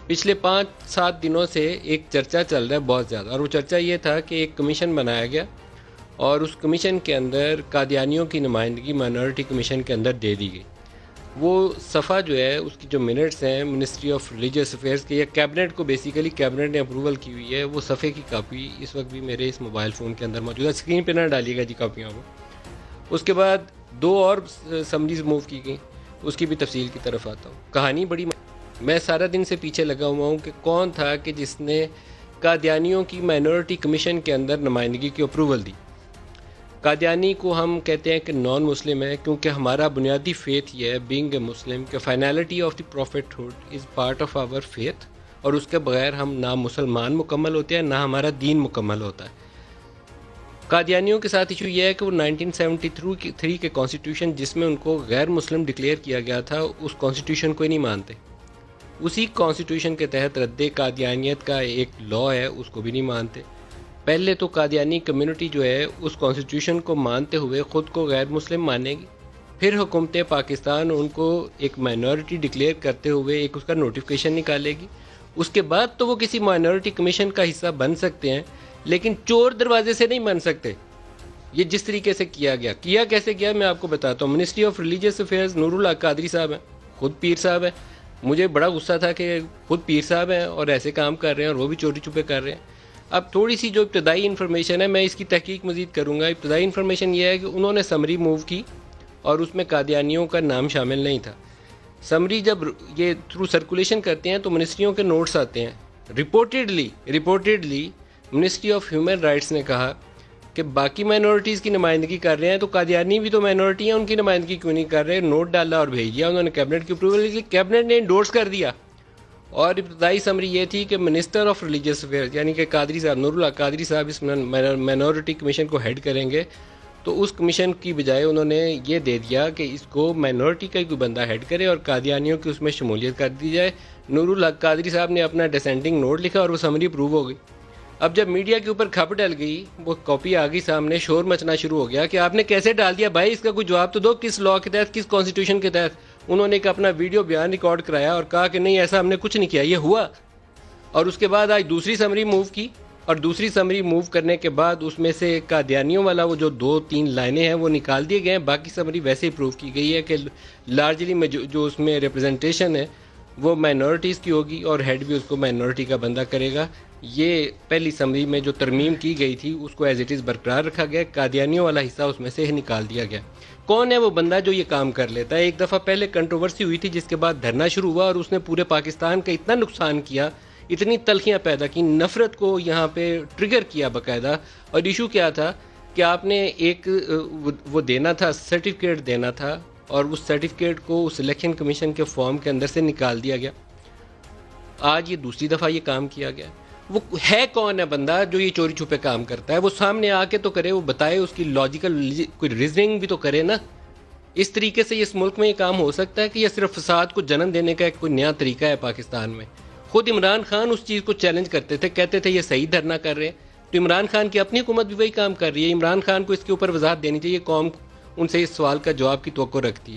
پچھلے 5-7 دنوں سے ایک چرچا چل رہا ہے بہت زیادہ، اور وہ چرچا یہ تھا کہ ایک کمیشن بنایا گیا اور اس کمیشن کے اندر قادیانیوں کی نمائندگی مائنورٹی کمیشن کے اندر دے دی گئی۔ وہ صفحہ جو ہے اس کی جو منٹس ہیں منسٹری آف ریلیجیس افیئرس کے، یا کیبنٹ کو بیسیکلی کیبنٹ نے اپروول کی ہوئی ہے، وہ صفحے کی کاپی اس وقت بھی میرے اس موبائل فون کے اندر موجود ہے، اسکرین پہ نہ ڈالیے گا جی کاپیاں وہ۔ اس کے بعد 2 اور سمریز موو کی گئیں، اس کی بھی تفصیل کی طرف آتا ہوں۔ کہانی بڑی میں سارا دن سے پیچھے لگا ہوا ہوں کہ کون تھا کہ جس نے قادیانیوں کی مائنورٹی کمیشن کے اندر نمائندگی کی اپروول دی۔ قادیانی کو ہم کہتے ہیں کہ نان مسلم ہے، کیونکہ ہمارا بنیادی فیتھ یہ ہے بینگ اے مسلم کہ finality of the prophethood is part of our faith, اور اس کے بغیر ہم نہ مسلمان مکمل ہوتے ہیں نہ ہمارا دین مکمل ہوتا ہے۔ قادیانیوں کے ساتھ ایشو یہ ہے کہ وہ 1973 کے کانسٹیٹیوشن جس میں ان کو غیر مسلم ڈکلیئر کیا گیا تھا، اس کانسٹیٹیوشن کو ہی نہیں مانتے۔ اسی کانسٹیٹیوشن کے تحت رد قادیانیت کا ایک لا ہے، اس کو بھی نہیں مانتے۔ پہلے تو قادیانی کمیونٹی جو ہے اس کانسٹیٹیوشن کو مانتے ہوئے خود کو غیر مسلم مانے گی، پھر حکومت پاکستان ان کو ایک مائنورٹی ڈکلیئر کرتے ہوئے ایک اس کا نوٹیفیکیشن نکالے گی، اس کے بعد تو وہ کسی مائنورٹی کمیشن کا حصہ بن سکتے ہیں، لیکن چور دروازے سے نہیں بن سکتے۔ یہ جس طریقے سے کیا کیسے گیا میں آپ کو بتاتا ہوں۔ منسٹری آف ریلیجیس افیئرز نور اللہ قادری صاحب ہیں، خود پیر صاحب ہیں۔ مجھے بڑا غصہ تھا کہ خود پیر صاحب ہیں اور ایسے کام کر رہے ہیں، اور وہ بھی چوری چھپے کر رہے ہیں۔ اب تھوڑی سی جو ابتدائی انفارمیشن ہے، میں اس کی تحقیق مزید کروں گا۔ ابتدائی انفارمیشن یہ ہے کہ انہوں نے سمری موو کی اور اس میں قادیانیوں کا نام شامل نہیں تھا۔ سمری جب یہ تھرو سرکولیشن کرتے ہیں تو منسٹریوں کے نوٹس آتے ہیں۔ ریپورٹیڈلی منسٹری آف ہیومن رائٹس نے کہا کہ باقی مائنورٹیز کی نمائندگی کر رہے ہیں تو قادیانی بھی تو مائنورٹی ہیں، ان کی نمائندگی کیوں نہیں کر رہے؟ نوٹ ڈالا اور بھیج دیا انہوں نے کیبنٹ کی اپروول کے لیے، کیبنٹ نے انڈورس کر دیا۔ اور ابتدائی سمری یہ تھی کہ منسٹر آف ریلیجیس افیئرز یعنی کہ قادری صاحب، نور اللہ قادری صاحب اس مائنورٹی کمیشن کو ہیڈ کریں گے، تو اس کمیشن کی بجائے انہوں نے یہ دے دیا کہ اس کو مائنورٹی کا کوئی بندہ ہیڈ کرے اور قادیانیوں کی اس میں شمولیت کر دی جائے۔ نور اللہ قادری صاحب نے اپنا ڈسینٹنگ نوٹ لکھا اور وہ سمری اپروو ہو گئی۔ اب جب میڈیا کے اوپر کھپ ڈل گئی، وہ کاپی آ گئی سامنے، شور مچنا شروع ہو گیا کہ آپ نے کیسے ڈال دیا بھائی، اس کا کوئی جواب تو دو، کس لا کے تحت، کس کانسٹیٹیوشن کے تحت؟ انہوں نے ایک اپنا ویڈیو بیان ریکارڈ کرایا اور کہا کہ نہیں ایسا ہم نے کچھ نہیں کیا، یہ ہوا۔ اور اس کے بعد آج دوسری سمری موو کی، اور دوسری سمری موو کرنے کے بعد اس میں سے قادیانیوں والا وہ جو 2-3 لائنیں ہیں وہ نکال دیے گئے ہیں، باقی سمری ویسے ہی پروف کی گئی ہے کہ لارجلی جو اس میں ریپرزنٹیشن ہے وہ مائنورٹیز کی ہوگی اور ہیڈ بھی اس کو مائنورٹی کا بندہ کرے گا۔ یہ پہلی سمری میں جو ترمیم کی گئی تھی اس کو ایز اٹ از برقرار رکھا گیا، قادیانیوں والا حصہ اس میں سے نکال دیا گیا۔ کون ہے وہ بندہ جو یہ کام کر لیتا ہے؟ ایک دفعہ پہلے کنٹروورسی ہوئی تھی جس کے بعد دھرنا شروع ہوا اور اس نے پورے پاکستان کا اتنا نقصان کیا، اتنی تلخیاں پیدا کی، نفرت کو یہاں پہ ٹریگر کیا باقاعدہ۔ اور ایشو کیا تھا کہ آپ نے ایک وہ دینا تھا، سرٹیفکیٹ دینا تھا، اور اس سرٹیفکیٹ کو اس الیکشن کمیشن کے فارم کے اندر سے نکال دیا گیا۔ آج یہ دوسری دفعہ یہ کام کیا گیا۔ وہ ہے کون ہے بندہ جو یہ چوری چھپے کام کرتا ہے؟ وہ سامنے آ کے تو کرے، وہ بتائے، اس کی لاجیکل کوئی ریزننگ بھی تو کرے نا۔ اس طریقے سے اس ملک میں یہ کام ہو سکتا ہے کہ یہ صرف فساد کو جنم دینے کا ایک کوئی نیا طریقہ ہے پاکستان میں؟ خود عمران خان اس چیز کو چیلنج کرتے تھے، کہتے تھے یہ صحیح دھرنا کر رہے ہیں، تو عمران خان کی اپنی حکومت بھی وہی کام کر رہی ہے۔ عمران خان کو اس کے اوپر وضاحت دینی چاہیے، قوم ان سے اس سوال کا جواب کی توقع رکھتی ہے۔